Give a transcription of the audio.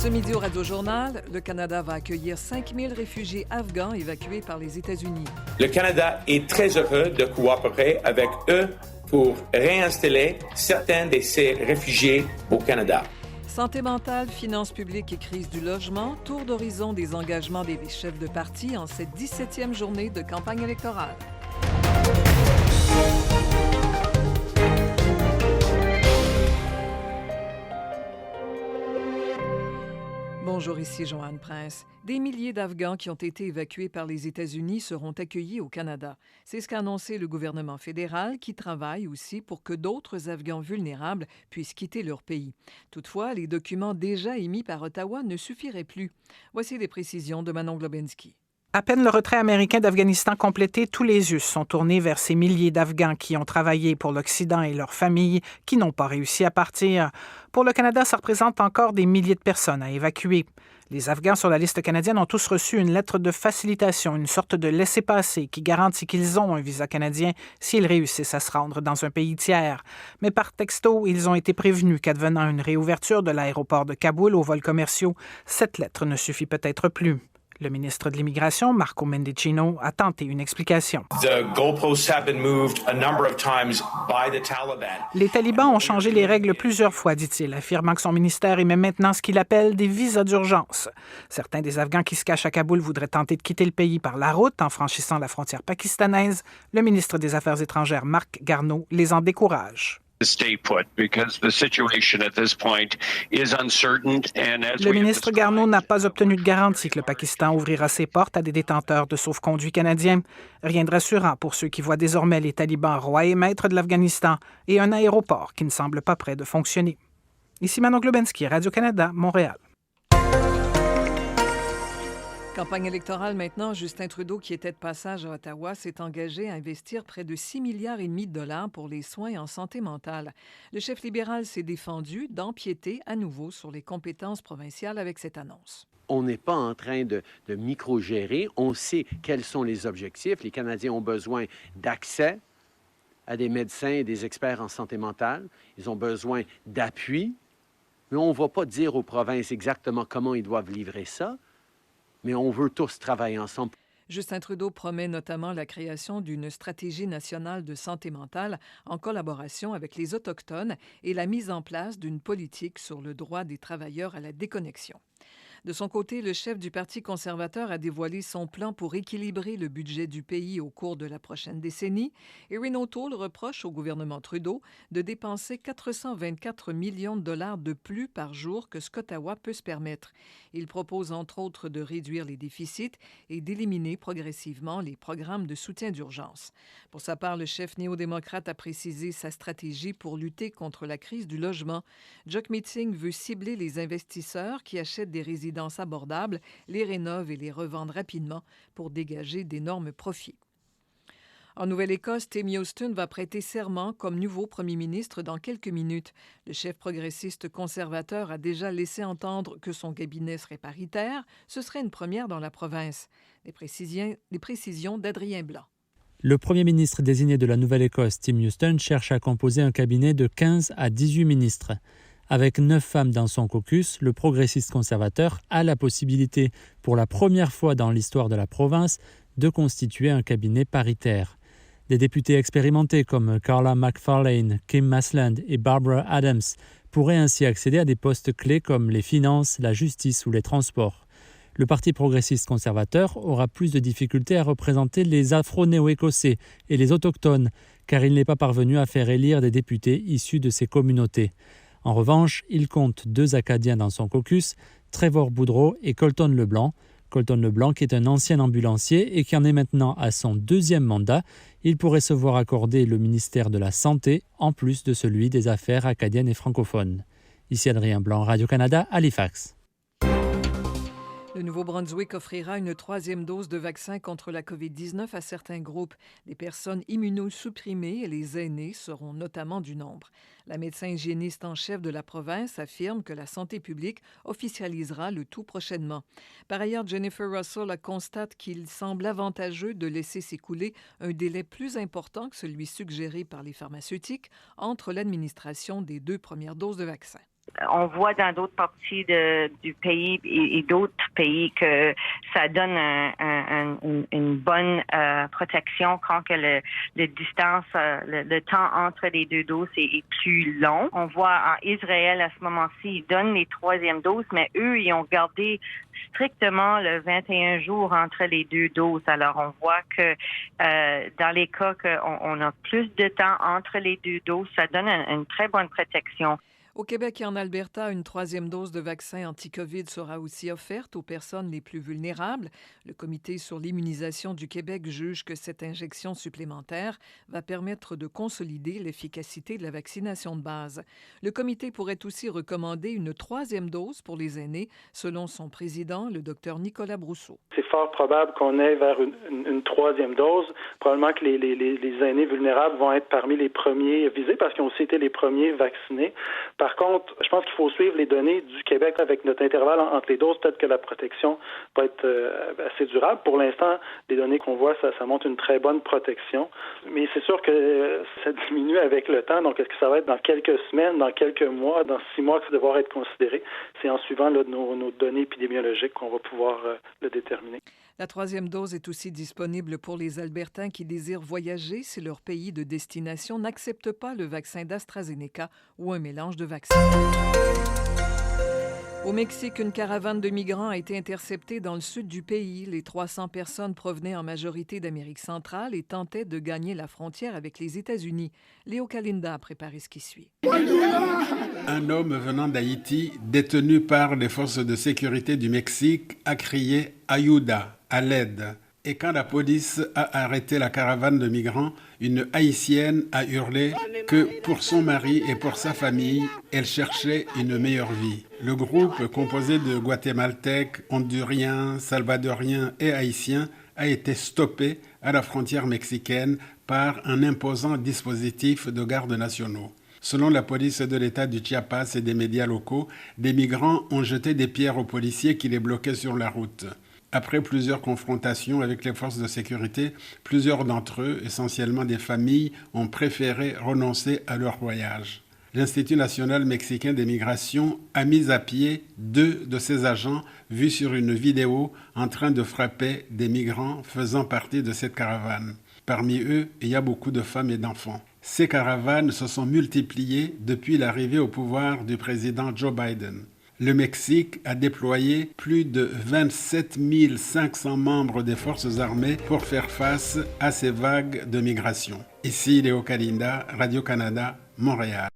Ce midi au Radio-Journal, le Canada va accueillir 5 000 réfugiés afghans évacués par les États-Unis. Le Canada est très heureux de coopérer avec eux pour réinstaller certains de ces réfugiés au Canada. Santé mentale, finances publiques et crise du logement, tour d'horizon des engagements des chefs de parti en cette 17e journée de campagne électorale. Bonjour, ici Joanne Prince. Des milliers d'Afghans qui ont été évacués par les États-Unis seront accueillis au Canada. C'est ce qu'a annoncé le gouvernement fédéral qui travaille aussi pour que d'autres Afghans vulnérables puissent quitter leur pays. Toutefois, les documents déjà émis par Ottawa ne suffiraient plus. Voici des précisions de Manon Globinski. À peine le retrait américain d'Afghanistan complété, tous les yeux sont tournés vers ces milliers d'Afghans qui ont travaillé pour l'Occident et leurs familles qui n'ont pas réussi à partir. Pour le Canada, ça représente encore des milliers de personnes à évacuer. Les Afghans sur la liste canadienne ont tous reçu une lettre de facilitation, une sorte de laissez-passer qui garantit qu'ils ont un visa canadien s'ils réussissent à se rendre dans un pays tiers. Mais par texto, ils ont été prévenus qu'advenant une réouverture de l'aéroport de Kaboul aux vols commerciaux, cette lettre ne suffit peut-être plus. Le ministre de l'Immigration, Marco Mendicino, a tenté une explication. Les talibans ont changé les règles plusieurs fois, dit-il, affirmant que son ministère émet maintenant ce qu'il appelle des visas d'urgence. Certains des Afghans qui se cachent à Kaboul voudraient tenter de quitter le pays par la route en franchissant la frontière pakistanaise. Le ministre des Affaires étrangères, Marc Garneau, les en décourage. Le ministre Garneau n'a pas obtenu de garantie que le Pakistan ouvrira ses portes à des détenteurs de sauf-conduit canadiens. Rien de rassurant pour ceux qui voient désormais les talibans rois et maîtres de l'Afghanistan et un aéroport qui ne semble pas prêt de fonctionner. Ici Manon Globinski, Radio-Canada, Montréal. Campagne électorale maintenant, Justin Trudeau, qui était de passage à Ottawa, s'est engagé à investir près de 6,5 milliards de dollars pour les soins en santé mentale. Le chef libéral s'est défendu d'empiéter à nouveau sur les compétences provinciales avec cette annonce. On n'est pas en train de micro-gérer. On sait quels sont les objectifs. Les Canadiens ont besoin d'accès à des médecins et des experts en santé mentale. Ils ont besoin d'appui. Mais on ne va pas dire aux provinces exactement comment ils doivent livrer ça. Mais on veut tous travailler ensemble. Justin Trudeau promet notamment la création d'une stratégie nationale de santé mentale en collaboration avec les Autochtones et la mise en place d'une politique sur le droit des travailleurs à la déconnexion. De son côté, le chef du Parti conservateur a dévoilé son plan pour équilibrer le budget du pays au cours de la prochaine décennie. Erin O'Toole reproche au gouvernement Trudeau de dépenser 424 millions de dollars de plus par jour que ce qu'Ottawa peut se permettre. Il propose entre autres de réduire les déficits et d'éliminer progressivement les programmes de soutien d'urgence. Pour sa part, le chef néo-démocrate a précisé sa stratégie pour lutter contre la crise du logement. Jock Meeting veut cibler les investisseurs qui achètent des résidences abordables, les rénovent et les revendent rapidement pour dégager d'énormes profits. En Nouvelle-Écosse, Tim Houston va prêter serment comme nouveau premier ministre dans quelques minutes. Le chef progressiste conservateur a déjà laissé entendre que son cabinet serait paritaire. Ce serait une première dans la province. Les précisions d'Adrien Blanc. Le premier ministre désigné de la Nouvelle-Écosse, Tim Houston, cherche à composer un cabinet de 15 à 18 ministres. Avec 9 femmes dans son caucus, le progressiste conservateur a la possibilité, pour la première fois dans l'histoire de la province, de constituer un cabinet paritaire. Des députés expérimentés comme Carla McFarlane, Kim Masland et Barbara Adams pourraient ainsi accéder à des postes clés comme les finances, la justice ou les transports. Le Parti progressiste conservateur aura plus de difficultés à représenter les Afro-néo-écossais et les autochtones, car il n'est pas parvenu à faire élire des députés issus de ces communautés. En revanche, il compte 2 Acadiens dans son caucus, Trevor Boudreau et Colton Leblanc. Colton Leblanc, qui est un ancien ambulancier et qui en est maintenant à son 2e mandat, il pourrait se voir accorder le ministère de la Santé, en plus de celui des Affaires acadiennes et francophones. Ici Adrien Blanc, Radio-Canada, Halifax. Le Nouveau-Brunswick offrira une 3e dose de vaccin contre la COVID-19 à certains groupes. Les personnes immunosupprimées et les aînés seront notamment du nombre. La médecin hygiéniste en chef de la province affirme que la santé publique officialisera le tout prochainement. Par ailleurs, Jennifer Russell constate qu'il semble avantageux de laisser s'écouler un délai plus important que celui suggéré par les pharmaceutiques entre l'administration des 2 premières doses de vaccin. On voit dans d'autres parties du pays et d'autres pays que ça donne une bonne protection quand que le distance, le temps entre les deux doses est plus long. On voit en Israël à ce moment-ci, ils donnent les 3e doses, mais eux, ils ont gardé strictement le 21 jours entre les deux doses. Alors, on voit que dans les cas qu'on a plus de temps entre les deux doses, ça donne une très bonne protection. Au Québec et en Alberta, une 3e dose de vaccin anti-COVID sera aussi offerte aux personnes les plus vulnérables. Le Comité sur l'immunisation du Québec juge que cette injection supplémentaire va permettre de consolider l'efficacité de la vaccination de base. Le comité pourrait aussi recommander une 3e dose pour les aînés, selon son président, le Dr Nicolas Brousseau. C'est fort probable qu'on aille vers une 3e dose. Probablement que les aînés vulnérables vont être parmi les premiers visés parce qu'ils ont aussi été les premiers vaccinés. Par contre, je pense qu'il faut suivre les données du Québec avec notre intervalle entre les doses. Peut-être que la protection va être assez durable. Pour l'instant, les données qu'on voit, ça montre une très bonne protection. Mais c'est sûr que ça diminue avec le temps. Donc, est-ce que ça va être dans quelques semaines, dans quelques mois, dans 6 mois que ça va devoir être considéré? C'est en suivant nos données épidémiologiques qu'on va pouvoir le déterminer. La 3e dose est aussi disponible pour les Albertains qui désirent voyager si leur pays de destination n'accepte pas le vaccin d'AstraZeneca ou un mélange de vaccins. Au Mexique, une caravane de migrants a été interceptée dans le sud du pays. Les 300 personnes provenaient en majorité d'Amérique centrale et tentaient de gagner la frontière avec les États-Unis. Léo Kalinda a préparé ce qui suit. Un homme venant d'Haïti, détenu par les forces de sécurité du Mexique, a crié « Ayuda », à l'aide. Et quand la police a arrêté la caravane de migrants, une Haïtienne a hurlé que pour son mari et pour sa famille, elle cherchait une meilleure vie. Le groupe, composé de Guatémaltèques, Honduriens, Salvadoriens et Haïtiens, a été stoppé à la frontière mexicaine par un imposant dispositif de gardes nationaux. Selon la police de l'État du Chiapas et des médias locaux, des migrants ont jeté des pierres aux policiers qui les bloquaient sur la route. Après plusieurs confrontations avec les forces de sécurité, plusieurs d'entre eux, essentiellement des familles, ont préféré renoncer à leur voyage. L'Institut national mexicain des migrations a mis à pied 2 de ses agents vus sur une vidéo en train de frapper des migrants faisant partie de cette caravane. Parmi eux, il y a beaucoup de femmes et d'enfants. Ces caravanes se sont multipliées depuis l'arrivée au pouvoir du président Joe Biden. Le Mexique a déployé plus de 27 500 membres des forces armées pour faire face à ces vagues de migration. Ici Léo Kalinda, Radio-Canada, Montréal.